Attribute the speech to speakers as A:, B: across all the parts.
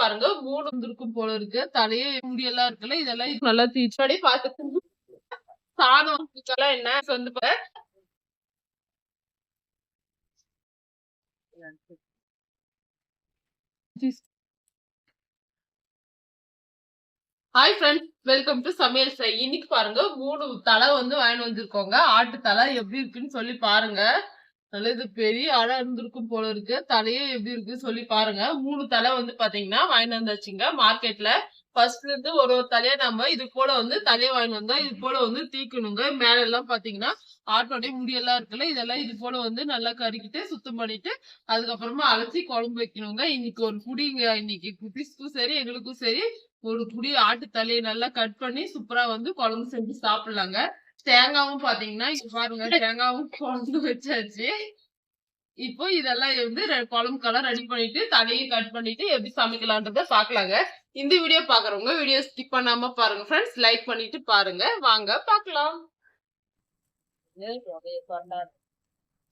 A: பாருங்க 3 வந்திருக்கும் போல இருக்கு. தலையே முடியெல்லாம் இருக்குல்ல, இதெல்லாம் நல்லா தீச்சு அப்படியே பாத்துட்டு சாதம் எல்லாம் என்ன வந்து ஹாய் ஃப்ரெண்ட்ஸ், வெல்கம் டு சமையல் செய். இன்னைக்கு பாருங்க 3 தலை வந்து வாங்கிட்டு வந்திருக்கோங்க. ஆட்டு தலை எப்படி இருக்குன்னு சொல்லி பாருங்க. நல்ல இது பெரிய ஆளா இருந்திருக்கும் போல இருக்கு. தலையே எப்படி இருக்குன்னு சொல்லி பாருங்க. 3 தலை வந்து பாத்தீங்கன்னா வாங்கிட்டு வந்தாச்சுங்க மார்க்கெட்ல. ஃபர்ஸ்ட்ல இருந்து ஒரு தலையா நம்ம இது போல வந்து தலையை வாங்கிட்டு வந்தா இது போல வந்து தீக்கணுங்க. மேல எல்லாம் பாத்தீங்கன்னா ஆட்டோடைய முடியெல்லாம் இருக்குல்ல, இதெல்லாம் இது போல வந்து நல்லா கறிக்கிட்டு சுத்தம் பண்ணிட்டு அதுக்கப்புறமா அலசி குழம்பு வைக்கணுங்க. இன்னைக்கு ஒரு புடிங்க, இன்னைக்கு குட்டிஸ்க்கும் சரி எங்களுக்கும் சரி ஒரு புடி ஆட்டு தலையை நல்லா கட் பண்ணி சூப்பரா வந்து குழம்பு செஞ்சு சாப்பிடலாங்க. தேங்காவும் பாத்தீங்கன்னா பாருங்க, தேங்காவும் குழம்பு வச்சாச்சு. இப்போ இதெல்லாம் வந்து குழம்புக்கெல்லாம் ரெடி பண்ணிட்டு தலையும் கட் பண்ணிட்டு எப்படி சமைக்கலான்றத பாக்கலாங்க. இந்த வீடியோ பாக்குறவங்க வீடியோ ஸ்கிப் பண்ணாம பாருங்க ஃப்ரெண்ட்ஸ். லைக் பண்ணிட்டு பாருங்க. வாங்க பாக்கலாம்.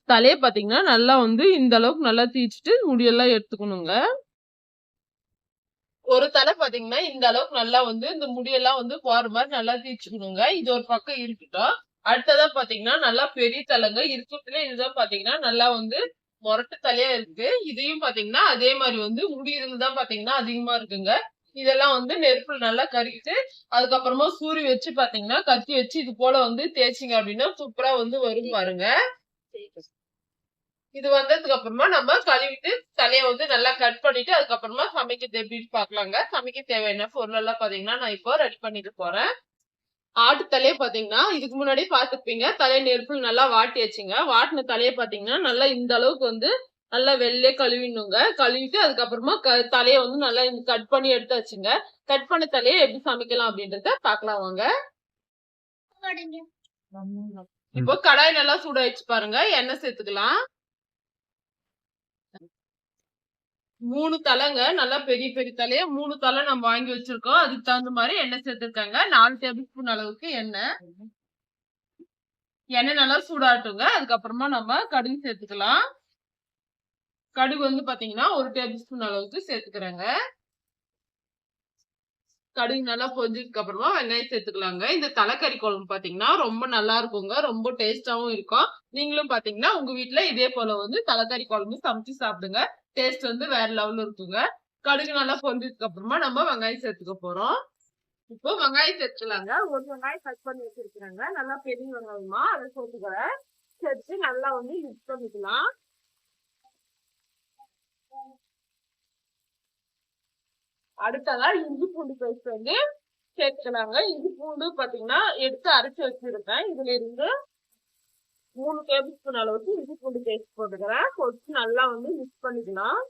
A: தலையை பாத்தீங்கன்னா நல்லா வந்து இந்த அளவுக்கு நல்லா தீச்சிட்டு முடியெல்லாம் எடுத்துக்கணுங்க. ஒரு தலை பாத்தீங்கன்னா இந்த அளவுக்கு நல்லா வந்து இந்த முடியெல்லாம் வந்து போற மாதிரி நல்லா தீச்சுக்கணுங்க. இது ஒரு பக்கம் இருக்கட்டும். அடுத்ததா பாத்தீங்கன்னா நல்லா பெரிய தலைங்க இருக்கிறதுல இதுதான் பாத்தீங்கன்னா நல்லா வந்து மொரட்டு தலையா இருக்கு. இதையும் பாத்தீங்கன்னா அதே மாதிரி வந்து முடியறதுதான் பாத்தீங்கன்னா அதிகமா இருக்குங்க. இதெல்லாம் வந்து நெருப்புல நல்லா கறிக்கிட்டு அதுக்கப்புறமா சூரி வச்சு பாத்தீங்கன்னா கத்தி வச்சு இது போல வந்து தேய்ச்சிங்க அப்படின்னா சூப்பரா வந்து வரும் பாருங்க. இது வந்ததுக்கு அப்புறமா நம்ம கழுவிட்டு தலையை வந்து நல்லா கட் பண்ணிட்டு அதுக்கப்புறமா சமைக்கிறது எப்படின்னு பாக்கலாங்க. சமைக்க தேவையான பொருள் எல்லாம் பாத்தீங்கன்னா நான் இப்போ ரெடி பண்ணிட்டு போறேன். ஆட்டு தலையை பாத்தீங்கன்னா இதுக்கு முன்னாடியே பாத்துப்பீங்க. தலையை நெருப்புல நல்லா வாட்டி வச்சுங்க. வாட்டின தலையை பாத்தீங்கன்னா நல்லா இந்த அளவுக்கு வந்து நல்லா வெள்ளையே கழுவிடணுங்க. கழுவிட்டு அதுக்கப்புறமா தலையை வந்து நல்லா கட் பண்ணி எடுத்து வச்சுங்க. கட் பண்ண தலையை எப்படி சமைக்கலாம் அப்படின்றத பாக்கலாம் வாங்க. இப்போ கடாய் நல்லா சூடாயிடுச்சு பாருங்க. எண்ணெய் சேர்த்துக்கலாம். 3 தலைங்க, நல்லா பெரிய பெரிய தலையா 3 தலை நம்ம வாங்கி வச்சிருக்கோம். அதுக்கு தகுந்த மாதிரி எண்ணெய் சேர்த்திருக்காங்க. 4 டேபிள் ஸ்பூன் அளவுக்கு எண்ணெய். எண்ணெய் நல்லா சூடாட்டுங்க. அதுக்கப்புறமா நம்ம கடுகு சேர்த்துக்கலாம். கடுகு வந்து பாத்தீங்கன்னா 1 டேபிள் ஸ்பூன் அளவுக்கு சேர்த்துக்கிறேங்க. கடுகு நல்லா பொரிஞ்சதுக்கு அப்புறமா வெங்காயம் சேர்த்துக்கலாங்க. இந்த தலைக்கறி குழம்பு பாத்தீங்கன்னா ரொம்ப நல்லா இருக்குங்க. ரொம்ப டேஸ்டாவும் இருக்கும். நீங்களும் பாத்தீங்கன்னா உங்க வீட்டுல இதே போல வந்து தலைக்கறி குழம்பு சமைச்சு சாப்பிடுங்க. டேஸ்ட் வந்து வேற லெவல்ல இருக்குங்க. கடுகு நல்லா பொரிஞ்சதுக்கு அப்புறமா நம்ம வெங்காயம் சேர்த்துக்க போறோம். இப்போ வெங்காயம் சேர்த்துக்கலாங்க. ஒரு வெங்காயம் கட் பண்ணி வச்சிருக்கிறாங்க. நல்லா பெரிய வெங்காயமா அதை சேர்த்துக்கிறேன். சேர்த்து நல்லா வந்து மிக்ஸ் பண்ணிக்கலாம். அடுத்ததா இஞ்சி பூண்டு பேஸ்ட் வந்து சேர்த்துக்கலாங்க. இஞ்சி பூண்டு பாத்தீங்கன்னா எடுத்து அரைச்சு வச்சிருக்கேன். இதுல இருந்து 3 டேபிள் ஸ்பூன் அளவுக்கு இஞ்சி பூண்டு பேஸ்ட் போட்டுக்கிறேன். போட்டு நல்லா வந்து மிக்ஸ் பண்ணிக்கலாம்.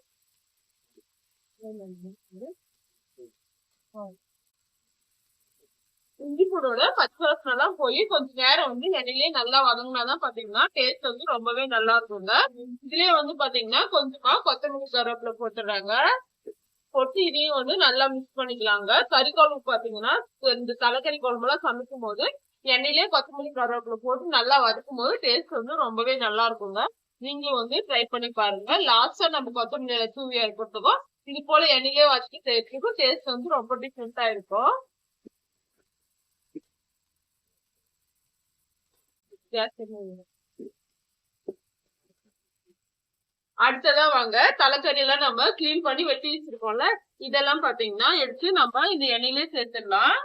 A: இஞ்சி பூண்டோட பச்சை வாசனை எல்லாம் போய் கொஞ்ச நேரம் வந்து எண்ணெயிலேயே நல்லா வதங்கினாதான் பாத்தீங்கன்னா டேஸ்ட் வந்து ரொம்பவே நல்லா இருக்குங்க. இதுலயே வந்து பாத்தீங்கன்னா கொஞ்சமா கொத்தமல்லி கருவேப்பிலை போட்டுறாங்க. போட்டு இதையும் வந்து நல்லா மிக்ஸ் பண்ணிக்கலாங்க. கறி குழம்பு பாத்தீங்கன்னா இந்த தலைக்கறி குழம்பு எல்லாம் சமைக்கும் போது எண்ணெயிலேயே கொத்தமல்லி கருவேப்பிலை போட்டு நல்லா வதக்கும் போது டேஸ்ட் வந்து ரொம்பவே நல்லா இருக்குங்க. நீங்களும் வந்து ட்ரை பண்ணி பாருங்க. லாஸ்டா நம்ம கொத்தமல்லி தூவி ஏற்படுத்துவோம். இது போல எண்ணெயிலேயே வச்சு சேர்த்துக்கும் டேஸ்ட் வந்து ரொம்ப டிஃப்ரெண்டா இருக்கும். அடுத்ததா வாங்க, தலைக்கறி எல்லாம் நம்ம கிளீன் பண்ணி வெட்டி வச்சிருக்கோம்ல, இதெல்லாம் பாத்தீங்கன்னா எடுத்து நம்ம இந்த எண்ணெயிலே சேர்த்துடலாம்.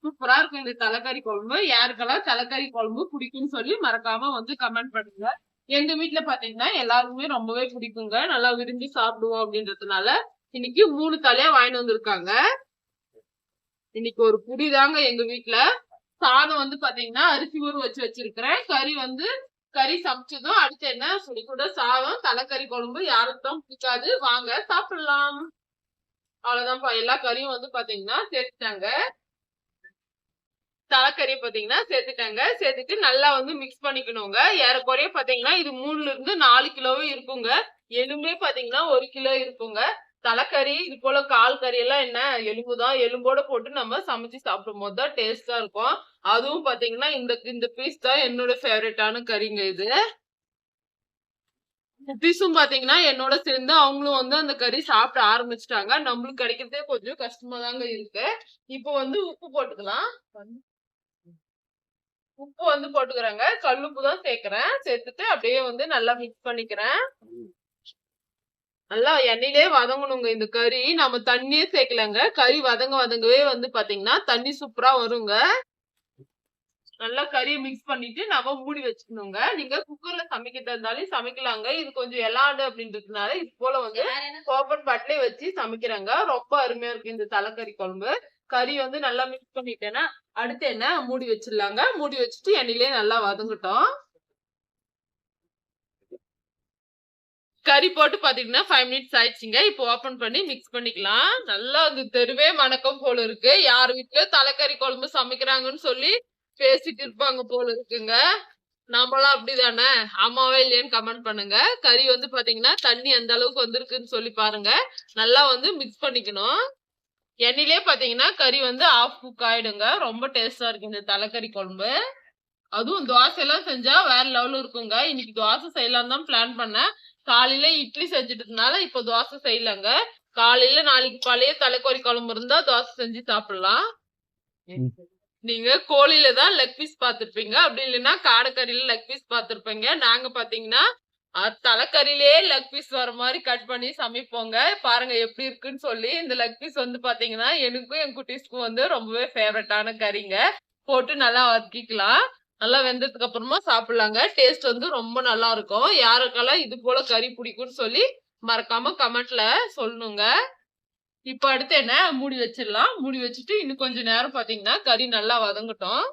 A: சூப்பரா இருக்கும் இந்த தலைக்கறி குழம்பு. யாருக்கெல்லாம் தலைக்கறி குழம்பு பிடிக்கும்னு சொல்லி மறக்காம வந்து கமெண்ட் பண்ணுங்க. எங்க வீட்டுல பாத்தீங்கன்னா எல்லாருக்குமே ரொம்பவே பிடிக்குங்க. நல்லா விரும்பி சாப்பிடுவோம் அப்படின்றதுனால இன்னைக்கு 3 தலையா வாங்கிட்டு வந்திருக்காங்க. இன்னைக்கு ஒரு புடிதாங்க எங்க வீட்டுல. சாதம் வந்து பாத்தீங்கன்னா அரிசி ஊற வச்சு வச்சிருக்கிறேன். கறி சமைச்சதும் அடுத்து என்ன சுட சுட சாதம் தலைக்கறி குழம்பு. யாருக்கும் பிடிக்காது. வாங்க சாப்பிடலாம். அவ்வளவுதான்ப்பா. எல்லா கறியும் வந்து பாத்தீங்கன்னா சேர்த்துட்டாங்க. தலைக்கறி பாத்தீங்கன்னா சேர்த்துட்டாங்க. சேர்த்துட்டு நல்லா வந்து மிக்ஸ் பண்ணிக்கணுங்க. ஏறக்குறைய பாத்தீங்கன்னா இது 3ல இருந்து 4 கிலோவே இருக்குங்க. எலும்பே பாத்தீங்கன்னா 1 கிலோ இருக்குங்க. தலைக்கறி இது போல கால் கறி எல்லாம் என்ன எலும்புதான். எலும்போட போட்டு நம்ம சமைச்சு சாப்பிடும் போது தான் டேஸ்டா இருக்கும். அதுவும் பாத்தீங்கன்னா இந்த பீஸ் தான் என்னோட ஃபேவரட்டான கறிங்க. இது குட்டீஸும் பாத்தீங்கன்னா என்னோட சேர்ந்து அவங்களும் வந்து அந்த கறி சாப்பிட ஆரம்பிச்சுட்டாங்க. நம்மளுக்கு கிடைக்கிறதே கொஞ்சம் கஷ்டமா தாங்க இருக்கு. இப்போ வந்து உப்பு போட்டுக்கலாம். உப்பு வந்து போட்டுக்கிறேங்க. கல்லுப்பு தான் சேர்க்கிறேன். சேர்த்துட்டு அப்படியே வந்து நல்லா மிக்ஸ் பண்ணிக்கிறேன். நல்லா எண்ணெயிலே வதங்கணுங்க இந்த கறி. நம்ம தண்ணியே சேர்க்கலங்க. கறி வதங்கவே வந்து பாத்தீங்கன்னா தண்ணி சூப்பரா வருங்க. நல்லா கறியை மிக்ஸ் பண்ணிட்டு நம்ம மூடி வச்சுக்கணுங்க. நீங்க குக்கர்ல சமைக்கிறதா இருந்தாலும் சமைக்கலாங்க. இது கொஞ்சம் எலாடு அப்படின்றதுனால இது போல வந்து ஓப்பன் பாட்லயே வச்சு சமைக்கிறேங்க. ரொம்ப அருமையா இருக்கு இந்த தலைக்கறி குழம்பு. கறி வந்து நல்லா மிக்ஸ் பண்ணிட்டேன்னா அடுத்து என்ன மூடி வச்சிடலாங்க. மூடி வச்சுட்டு எண்ணெயிலே நல்லா வதங்கட்டும். கறி போட்டு பாத்தீங்கன்னா 5 மினிட்ஸ் ஆயிடுச்சுங்க. இப்போ ஓபன் பண்ணி மிக்ஸ் பண்ணிக்கலாம். நல்லா அந்த தெருவே மணக்கம் போல இருக்கு. யார் வீட்டுல தலைக்கறி குழம்பு சமைக்கிறாங்கன்னு சொல்லி பேசிட்டு இருப்பாங்க போல இருக்குங்க. நாமெல்லாம் அப்படிதானே? ஆமாவா இல்லையான்னு கமெண்ட் பண்ணுங்க. கறி வந்து பாத்தீங்கன்னா தண்ணி அந்த அளவுக்கு வந்திருக்குன்னு சொல்லி பாருங்க. நல்லா வந்து மிக்ஸ் பண்ணிக்கணும். எண்ணெயிலே பாத்தீங்கன்னா கறி வந்து ஆஃப் குக் ஆயிடுங்க. ரொம்ப டேஸ்டா இருக்கு இந்த தலைக்கறி குழம்பு. அதுவும் தோசை எல்லாம் செஞ்சா வேற லெவல் இருக்குங்க. இன்னைக்கு தோசை செய்யலாம் தான் பிளான் பண்ணேன். காலையில இட்லி செஞ்சுட்டதுனால இப்ப தோசை செய்யலங்க. காலையில நாளைக்கு பழைய தலைக்கறி குழம்பு இருந்தா தோசை செஞ்சு சாப்பிடலாம். நீங்க கோழில தான் லெக் பீஸ் பாத்திருப்பீங்க. அப்படி இல்லைன்னா காடைக்கறியில லெக் பீஸ் பாத்திருப்பீங்க. நாங்க பாத்தீங்கன்னா தலைக்கறியிலே லெக் பீஸ் வர மாதிரி கட் பண்ணி சமைப்போங்க. பாருங்க எப்படி இருக்குன்னு சொல்லி. இந்த லெக் பீஸ் வந்து பாத்தீங்கன்னா எனக்கும் என் குட்டீஸ்க்கும் வந்து ரொம்பவே ஃபேவரட்டான கறிங்க. போட்டு நல்லா வதக்கிக்கலாம். நல்லா வெந்ததுக்கு அப்புறமா சாப்பிடலாங்க. டேஸ்ட் வந்து ரொம்ப நல்லா இருக்கும். யாருக்கெல்லாம் இது போல கறி பிடிக்கும்னு சொல்லி மறக்காம கமெண்ட்ல சொல்லணுங்க. இப்ப அடுத்து என்ன மூடி வச்சிடலாம். மூடி வச்சுட்டு இன்னும் கொஞ்ச நேரம் பாத்தீங்கன்னா கறி நல்லா வதங்கட்டும்.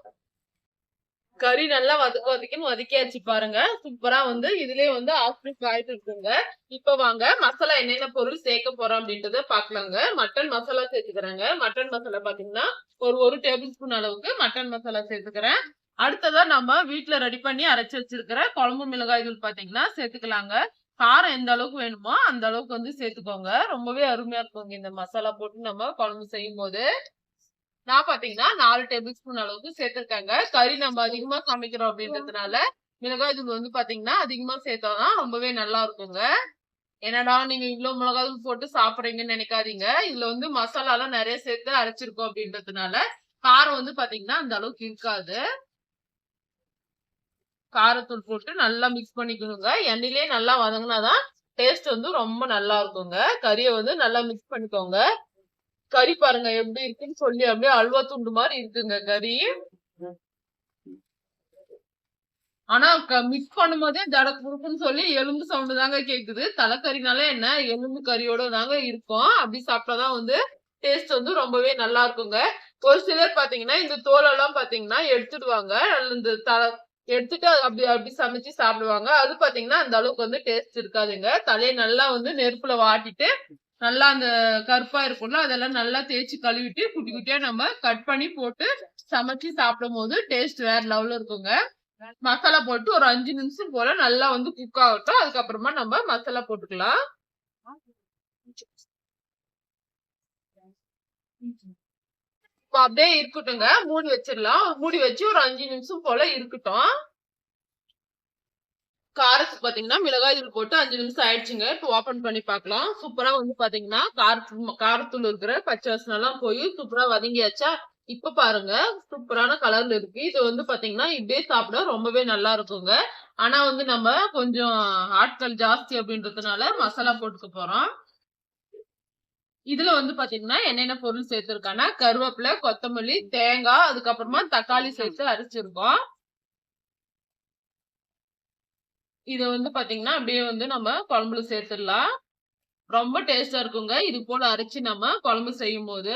A: கறி நல்லா வதக்கின்னு வதக்கியாச்சு பாருங்க. சூப்பரா வந்து இதுலயே வந்து ஆஃப் ஆயிட்டு இருக்குங்க. இப்ப வாங்க மசாலா என்னென்ன பொருள் சேர்க்க போறோம் அப்படின்றத பாக்கலாங்க. மட்டன் மசாலா சேர்த்துக்கிறேங்க. மட்டன் மசாலா பாத்தீங்கன்னா ஒரு டேபிள் ஸ்பூன் அளவுக்கு மட்டன் மசாலா சேர்த்துக்கிறேன். அடுத்ததா நம்ம வீட்டுல ரெடி பண்ணி அரைச்சு வச்சிருக்கிற குழம்பு மிளகாய் தூள் பாத்தீங்கன்னா சேர்த்துக்கலாங்க. காரம் எந்த அளவுக்கு வேணுமோ அந்த அளவுக்கு வந்து சேர்த்துக்கோங்க. ரொம்பவே அருமையா இருக்குங்க இந்த மசாலா போட்டு நம்ம குழம்பு செய்யும் போது. நான் பாத்தீங்கன்னா 4 டேபிள் ஸ்பூன் அளவுக்கு சேர்த்திருக்கேங்க. கறி நம்ம அதிகமா சமைக்கிறோம் அப்படின்றதுனால மிளகாய் தூள் வந்து பாத்தீங்கன்னா அதிகமா சேர்த்தாதான் ரொம்பவே நல்லா இருக்குங்க. என்னடா நீங்க இவ்வளவு மிளகாய் தூள் போட்டு சாப்பிடுறீங்கன்னு நினைக்காதீங்க. இதுல வந்து மசாலா எல்லாம் நிறைய சேர்த்து அரைச்சிருக்கோம் அப்படின்றதுனால காரம் வந்து பாத்தீங்கன்னா அந்த அளவுக்கு இருக்காது. காரத்தூள் போட்டு நல்லா மிக்ஸ் பண்ணிக்கணுங்க. எண்ணெயிலே நல்லா வதங்கினாதான் டேஸ்ட் வந்து ரொம்ப நல்லா இருக்குங்க. கறியை வந்து நல்லா மிக்ஸ் பண்ணிக்கோங்க. கறி பாருங்க எப்படி இருக்குன்னு சொல்லி அப்படியே அல்வா துண்டு மாதிரி இருக்குங்க கறி. ஆனா மிக்ஸ் பண்ணும் போதே தடக்குன்னு சொல்லி எலும்பு சவுண்டு தாங்க கேக்குது. தலைக்கறினால என்ன எலும்பு கறியோட தாங்க இருக்கும். அப்படி சாப்பிட்டாதான் வந்து டேஸ்ட் வந்து ரொம்பவே நல்லா இருக்குங்க. ஒரு சிலர் பாத்தீங்கன்னா இந்த தோலெல்லாம் பாத்தீங்கன்னா எடுத்துடுவாங்க. இந்த எடுத்துட்டு அப்படி அப்படி சமைச்சு சாப்பிடுவாங்க. அது பாத்தீங்கன்னா அந்த அளவுக்கு வந்து டேஸ்ட் இருக்காதுங்க. தலையை நல்லா வந்து நெருப்புல வாட்டிட்டு நல்லா அந்த கருப்பா இருக்கும்ல அதெல்லாம் நல்லா தேய்ச்சி கழுவிட்டு குட்டி குட்டியா நம்ம கட் பண்ணி போட்டு சமைச்சு சாப்பிடும் போது டேஸ்ட் வேற லெவல்ல இருக்குங்க. மசாலா போட்டு ஒரு 5 நிமிஷம் போல நல்லா வந்து குக் ஆகட்டும். அதுக்கப்புறமா நம்ம மசாலா போட்டுக்கலாம். அப்படியே இருக்கட்டுங்க. மூடி வச்சிடலாம். மூடி வச்சு ஒரு 5 நிமிஷம் போல இருக்கட்டும். காரத்துக்கு பாத்தீங்கன்னா மிளகாய் தூள் போட்டு 5 நிமிஷம் ஆயிடுச்சுங்க. இப்போ ஓபன் பண்ணி பார்க்கலாம். சூப்பரா வந்து பாத்தீங்கன்னா காரத்தூள் இருக்கிற பச்சை வாசனை எல்லாம் போய் சூப்பரா வதங்கியாச்சா. இப்ப பாருங்க சூப்பரான கலர்ல இருக்கு. இது வந்து பாத்தீங்கன்னா இப்படியே சாப்பிட ரொம்பவே நல்லா இருக்குங்க. ஆனா வந்து நம்ம கொஞ்சம் ஆட்கள் ஜாஸ்தி அப்படின்றதுனால மசாலா போட்டுக்க போறோம். இதுல வந்து பாத்தீங்கன்னா என்னென்ன பொருள் சேர்த்திருக்கானா கருவேப்பிலை, கொத்தமல்லி, தேங்காய், அதுக்கப்புறமா தக்காளி சேர்த்து அரைச்சிருக்கோம். இத வந்து பாத்தீங்கன்னா அப்படியே வந்து நம்ம குழம்புல சேர்த்துடலாம். ரொம்ப டேஸ்டா இருக்குங்க. இது போல அரைச்சு நம்ம குழம்பு செய்யும் போது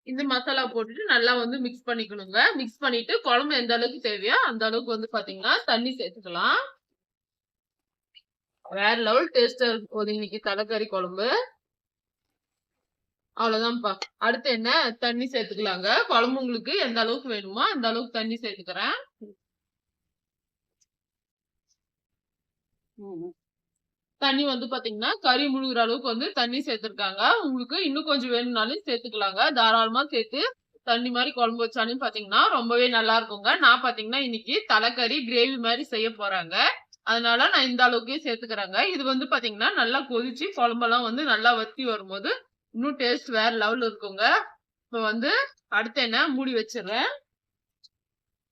A: இந்த மசாலா போட்டுட்டு நல்லா வந்து மிக்ஸ் பண்ணிக்கணுங்க. மிக்ஸ் பண்ணிட்டு குழம்பு எந்த அளவுக்கு தேவையோ அந்த அளவுக்கு வந்து பாத்தீங்கன்னா தண்ணி சேர்த்துக்கலாம். வேற லெவல் டேஸ்டா இருக்கும் இன்னைக்கு தலைக்கறி குழம்பு. அவ்வளவுதான்ப்பா. அடுத்து என்ன தண்ணி சேர்த்துக்கலாங்க. குழம்பு உங்களுக்கு எந்த அளவுக்கு வேணுமோ அந்த அளவுக்கு தண்ணி சேர்த்துக்கிறேன். தண்ணி வந்து பாத்தீங்கன்னா கறி முழுகிற அளவுக்கு வந்து தண்ணி சேர்த்திருக்காங்க. உங்களுக்கு இன்னும் கொஞ்சம் வேணும்னாலும் சேர்த்துக்கலாங்க. தாராளமா சேர்த்து தண்ணி மாதிரி குழம்பு வச்சாலும் பாத்தீங்கன்னா ரொம்பவே நல்லா இருக்குங்க. நான் பாத்தீங்கன்னா இன்னைக்கு தலைக்கறி கிரேவி மாதிரி செய்ய போறாங்க. அதனால நான் இந்த அளவுக்கே சேர்த்துக்கிறேங்க. இது வந்து பாத்தீங்கன்னா நல்லா கொதிச்சு குழம்பெல்லாம் வந்து நல்லா வத்தி வரும்போது இன்னும் டேஸ்ட் வேற லெவல்ல இருக்குங்க. இப்ப வந்து அடுத்து என்ன மூடி வச்சிடுறேன்.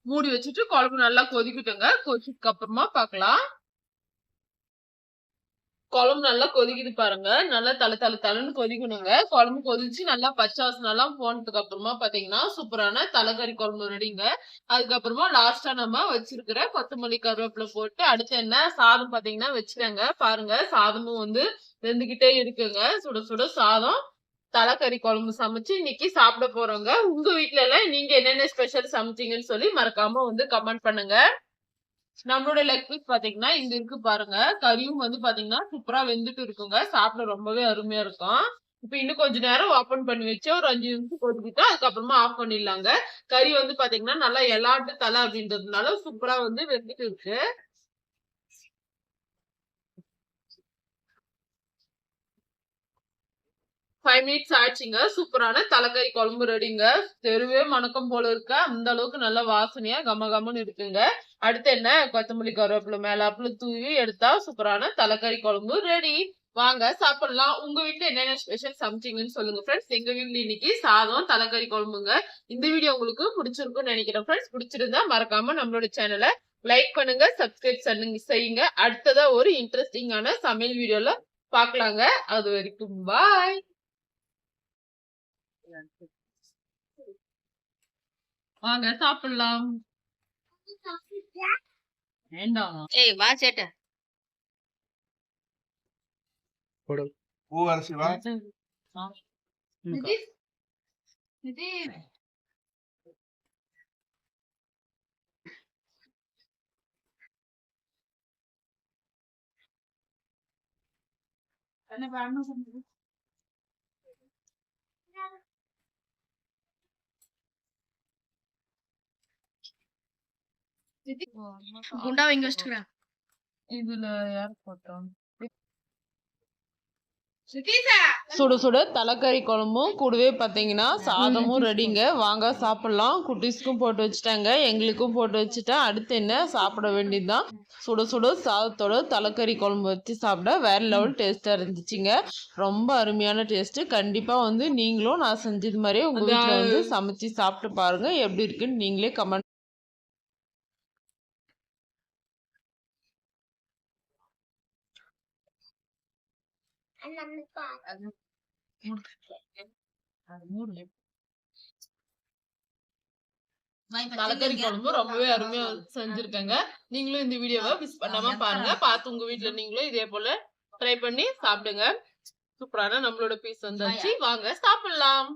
A: மூடி வச்சுட்டு குழம்பு நல்லா கொதிக்கட்டுங்க. கொதிச்சதுக்கு அப்புறமா பார்க்கலாம். குழம்பு நல்லா கொதிக்குது பாருங்க. நல்லா தளன்னு கொதிக்கணுங்க. குழம்பு கொதிச்சு நல்லா பச்சை வாசனை எல்லாம் போனதுக்கு அப்புறமா பாத்தீங்கன்னா சூப்பரான தலைக்கறி குழம்பு ரெடிங்க. அதுக்கப்புறமா லாஸ்டா நம்ம வச்சிருக்கிற கொத்தமல்லி கருவேப்பிலை போட்டு அடுத்து என்ன சாதம் பாத்தீங்கன்னா வச்சுட்டேங்க. பாருங்க சாதமும் வந்து வெந்துகிட்டே இருக்குங்க. சுட சுட சாதம் தலைக்கறி குழம்பு சமைச்சு இன்னைக்கு சாப்பிட போறோங்க. உங்க வீட்ல எல்லாம் நீங்க என்னென்ன ஸ்பெஷல் சமைச்சீங்கன்னு சொல்லி மறக்காம வந்து கமெண்ட் பண்ணுங்க. நம்மளோட லெக் பீஸ் பாத்தீங்கன்னா இங்க இருக்கு பாருங்க. கறியும் வந்து பாத்தீங்கன்னா சூப்பரா வெந்துட்டு இருக்குங்க. சாப்பிட ரொம்பவே அருமையா இருக்கும். இப்ப இன்னும் கொஞ்ச நேரம் ஓபன் பண்ணி வச்சு ஒரு 5 நிமிஷம் கொதிக்கிட்டு அதுக்கப்புறமா ஆஃப் பண்ணிடலாங்க. கறி வந்து பாத்தீங்கன்னா நல்லா எலாட்டு தலை அப்படின்றதுனால சூப்பரா வந்து வெந்துட்டு இருக்கு. 5 மினிட்ஸ் ஆச்சுங்க. சூப்பரான தலைக்கறி குழம்பு ரெடிங்க. தெருவே மணக்கம் போல இருக்கு. அந்த அளவுக்கு நல்ல வாசனையா கமகமன்னு இருக்குங்க. அடுத்து என்ன கொத்தமல்லி கருவேப்பிலை மேலாப்புல தூவி எடுத்தா சூப்பரான தலைக்கறி குழம்பு ரெடி. வாங்க சாப்பிடலாம். உங்க வீட்ல என்னென்ன ஸ்பெஷல் சமைச்சீங்கன்னு சொல்லுங்க ஃப்ரெண்ட்ஸ். எங்க வீட்ல இன்னைக்கு சாதம் தலைக்கறி குழம்புங்க. இந்த வீடியோ உங்களுக்கு பிடிச்சிருக்கும்னு நினைக்கிறேன் ஃப்ரெண்ட்ஸ். பிடிச்சிருந்தா மறக்காம நம்மளோட சேனலை லைக் பண்ணுங்க, சப்ஸ்கிரைப் செய்யுங்க. அடுத்ததா ஒரு இன்ட்ரெஸ்டிங்கான சமையல் வீடியோல பாக்கலாங்க. அது வரைக்கும் பாய். வாங்க சாப்பிடலாம். வேண்டாம்.
B: ஏய் வா சேட்ட
C: போடு பூவரசி வா
A: என்ன பண்ணணும் சொல்லுங்க.
B: குண்டா இங்க வச்சுக்கிறேன்.
A: இதுல யார் போட்டோம்? சுட சுட தலைக்கறி குழம்பும் கூடவே பாத்தீங்கன்னா சாதமும் ரெடிங்க. வாங்க சாப்பிடலாம். குட்டீஸ்க்கும் போட்டு வச்சுட்டாங்க, எங்களுக்கும் போட்டு வச்சுட்டேன். அடுத்து என்ன சாப்பிட வேண்டியதுதான். சுட சுட சாதத்தோட தலைக்கறி குழம்பு வச்சு சாப்பிட வேற லெவல் டேஸ்டா இருந்துச்சுங்க. ரொம்ப அருமையான டேஸ்ட். கண்டிப்பா வந்து நீங்களும் நான் செஞ்சது மாதிரியே உங்க வீட்டுல வந்து சமைச்சு சாப்பிட்டு பாருங்க. எப்படி இருக்குன்னு நீங்களே கமெண்ட் தலைக்கறி குழம்பு ரொம்பவே அருமையா செஞ்சிருக்கேங்க. நீங்களும் இந்த வீடியோவை மிஸ் பண்ணாம பாருங்க. பார்த்து உங்க வீட்டுல நீங்களும் இதே போல ட்ரை பண்ணி சாப்பிடுங்க. சூப்பரான நம்மளோட பீஸ் வந்தாச்சு. வாங்க சாப்பிடலாம்.